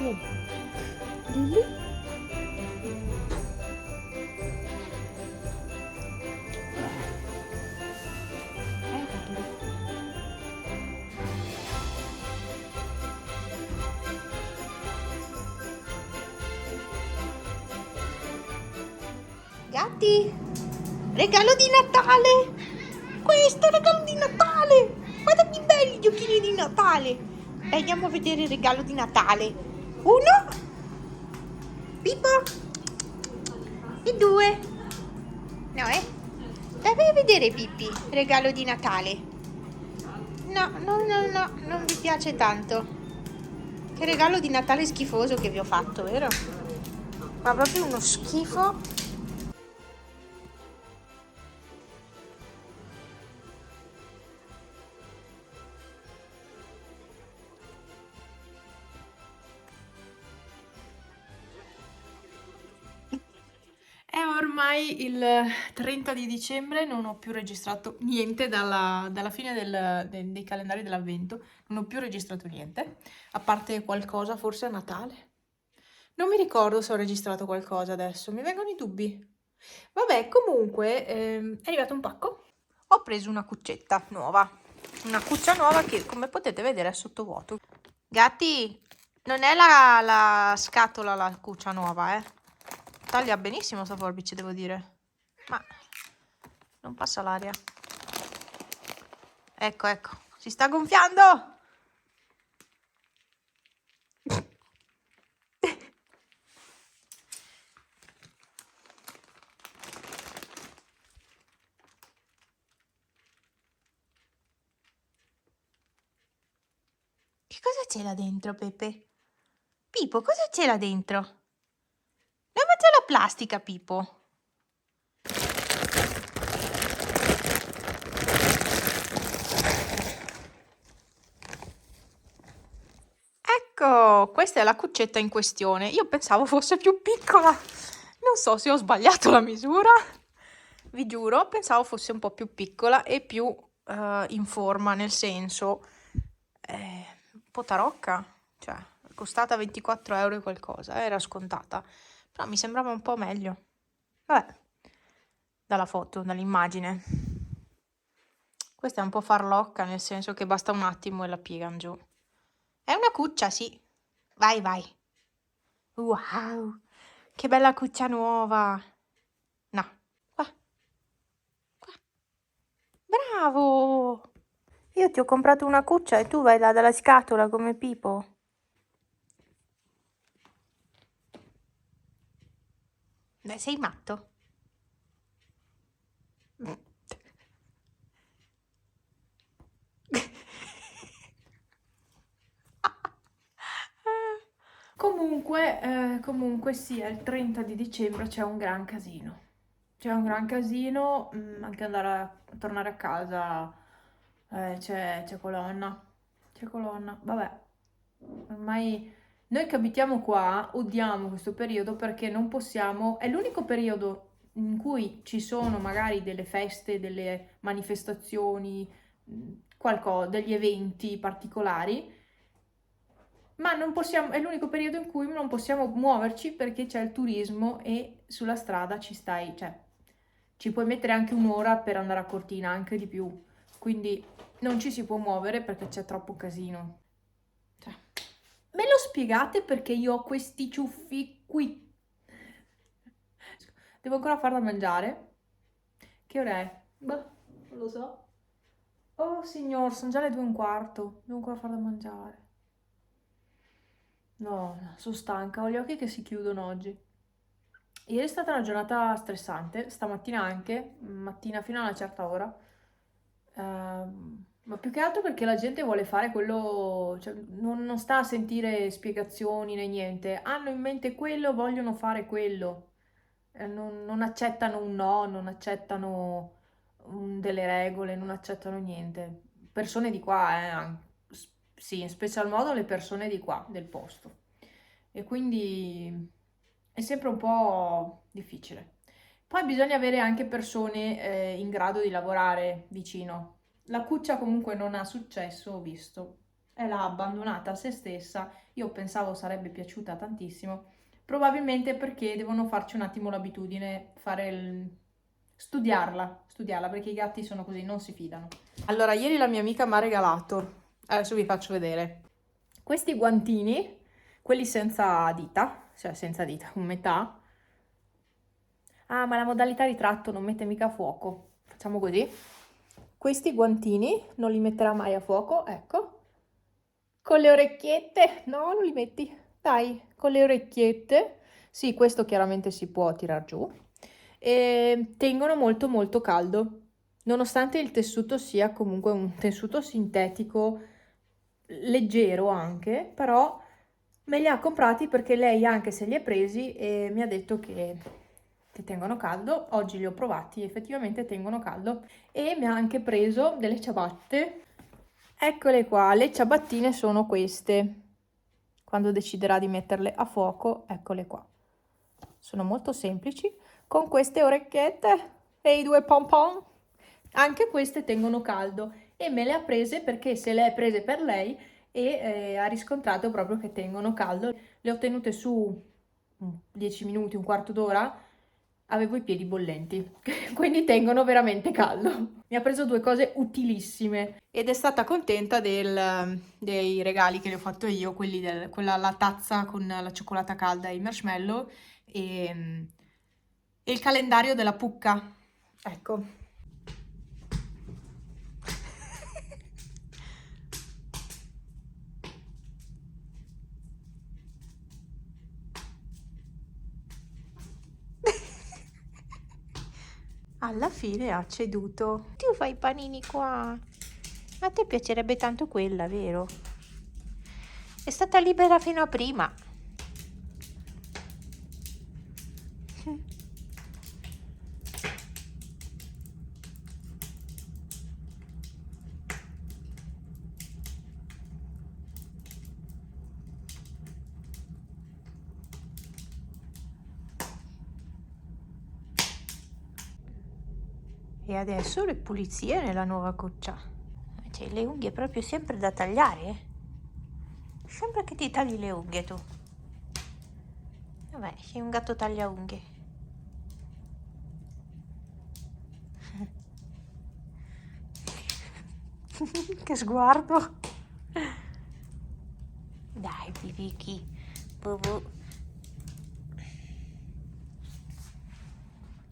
Vieni. Lilli? Guarda. Gatti, regalo di Natale! Questo regalo di Natale! Guarda che belli giochini di Natale! E andiamo a vedere il regalo di Natale. Uno, Pippo, e due. No, Dai a vedere Pippi, regalo di Natale. No, no, no, no, non vi piace tanto. Che regalo di Natale schifoso che vi ho fatto, vero? Ma proprio uno schifo. È ormai il 30 di dicembre, non ho più registrato niente dalla fine dei calendari dell'avvento, non ho più registrato niente, a parte qualcosa forse a Natale. Non mi ricordo se ho registrato qualcosa adesso, mi vengono i dubbi. Vabbè, comunque è arrivato un pacco. Ho preso una cuccetta nuova, una cuccia nuova che come potete vedere è sottovuoto. Gatti, non è la scatola la cuccia nuova, Taglia benissimo sta forbice, devo dire. Ma non passa l'aria. Ecco, ecco, si sta gonfiando! Che cosa c'è là dentro, Pepe? Pippo, cosa c'è là dentro? Non c'è la plastica, Pippo. Ecco, questa è la cuccetta in questione. Io pensavo fosse più piccola. Non so se ho sbagliato la misura. Vi giuro, pensavo fosse un po' più piccola e più in forma, nel senso un po' tarocca. Cioè, è costata 24 euro e qualcosa, era scontata. Però mi sembrava un po' meglio. Vabbè, dalla foto, dall'immagine. Questa è un po' farlocca, nel senso che basta un attimo e la piegano giù. È una cuccia, sì. Vai, vai. Wow, che bella cuccia nuova. No, qua, qua. Bravo. Io ti ho comprato una cuccia e tu vai là dalla scatola come Pipo. Beh, sei matto. Comunque sì, è il 30 di dicembre, c'è un gran casino. C'è un gran casino, anche andare a tornare a casa, c'è colonna. C'è colonna. Vabbè, ormai noi che abitiamo qua odiamo questo periodo perché non possiamo, è l'unico periodo in cui ci sono magari delle feste, delle manifestazioni, qualcosa, degli eventi particolari, ma non possiamo, è l'unico periodo in cui non possiamo muoverci perché c'è il turismo e sulla strada ci stai, cioè ci puoi mettere anche un'ora per andare a Cortina, anche di più. Quindi non ci si può muovere perché c'è troppo casino. Cioè, me lo spiegate perché io ho questi ciuffi qui? Devo ancora far da mangiare. Che ora è? Boh, non lo so. Oh signor, sono già le 2:15. Devo ancora far da mangiare. No, sono stanca, ho gli occhi che si chiudono oggi. Ieri è stata una giornata stressante, stamattina anche, mattina fino a una certa ora. Ma più che altro perché la gente vuole fare quello, cioè non sta a sentire spiegazioni né niente, hanno in mente quello, vogliono fare quello. Non accettano un no, non accettano delle regole, non accettano niente. Persone di qua, sì, in special modo le persone di qua, del posto. E quindi è sempre un po' difficile. Poi bisogna avere anche persone in grado di lavorare vicino. La cuccia comunque non ha successo, ho visto. e l'ha abbandonata a se stessa. Io pensavo sarebbe piaciuta tantissimo. Probabilmente perché devono farci un attimo l'abitudine, studiarla, perché i gatti sono così, non si fidano. Allora, ieri la mia amica mi ha regalato, adesso vi faccio vedere, questi guantini, quelli senza dita, cioè senza dita, con metà. Ah, ma la modalità ritratto non mette mica a fuoco. Facciamo così. Questi guantini non li metterà mai a fuoco, ecco. Con le orecchiette, no, non li metti. Dai, con le orecchiette. Sì, questo chiaramente si può tirar giù. E tengono molto molto caldo. Nonostante il tessuto sia comunque un tessuto sintetico, leggero anche, però me li ha comprati perché lei anche se li ha presi e mi ha detto che tengono caldo. Oggi li ho provati, effettivamente tengono caldo. E mi ha anche preso delle ciabatte. Eccole qua, le ciabattine sono queste. Quando deciderà di metterle a fuoco, eccole qua. Sono molto semplici, con queste orecchiette e i due pompon. Anche queste tengono caldo e me le ha prese perché se le ha prese per lei e ha riscontrato proprio che tengono caldo. Le ho tenute su 10 minuti, un quarto d'ora, avevo i piedi bollenti, quindi tengono veramente caldo. Mi ha preso due cose utilissime ed è stata contenta dei regali che le ho fatto io, quella la tazza con la cioccolata calda e i marshmallow e il calendario della Pucca. Ecco. Alla fine ha ceduto. Tu fai i panini qua. A te piacerebbe tanto quella, vero? È stata libera fino a prima. E adesso le pulizie nella nuova cuccia. C'hai le unghie proprio sempre da tagliare, eh? Sembra che ti tagli le unghie tu. Vabbè, sei un gatto taglia unghie. Che sguardo. Dai, Vicky.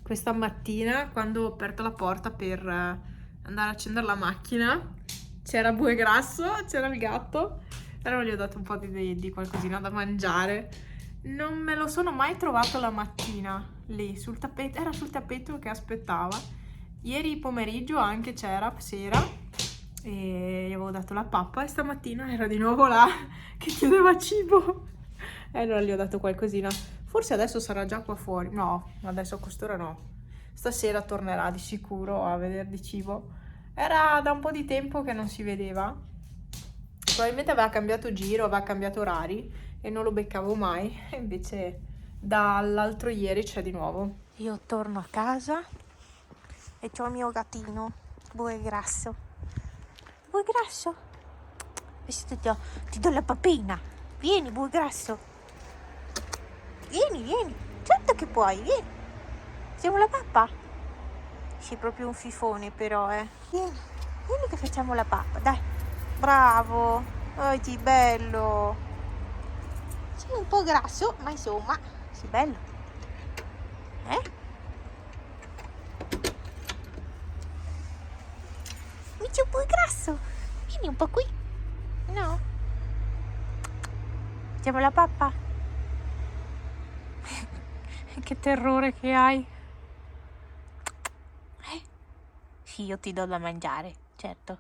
Questa mattina, quando ho aperto la porta per andare a accendere la macchina, c'era Bue Grasso, c'era il gatto, però gli ho dato un po' di qualcosina da mangiare. Non me lo sono mai trovato la mattina lì sul tappeto, era sul tappeto che aspettava. Ieri pomeriggio anche c'era, sera, e gli avevo dato la pappa e stamattina era di nuovo là che chiedeva cibo. E allora gli ho dato qualcosina. Forse adesso sarà già qua fuori. No, adesso a quest'ora no. Stasera tornerà di sicuro a vedere di cibo. Era da un po' di tempo che non si vedeva. Probabilmente aveva cambiato giro, aveva cambiato orari e non lo beccavo mai. E invece dall'altro ieri c'è di nuovo. Io torno a casa e c'ho il mio gattino, Bue Grasso. Bue Grasso? Adesso ti do la papina. Vieni, Bue Grasso. Vieni, vieni. Certo che puoi, vieni. Facciamo la pappa? Sei proprio un fifone però, eh. Vieni, vieni che facciamo la pappa, dai. Bravo. Oggi bello. Sei un po' grasso, ma insomma, sei bello. Eh? Mi c'è un po' grasso. Vieni un po' qui. No? Facciamo la pappa? Che terrore che hai. Sì, io ti do da mangiare, certo.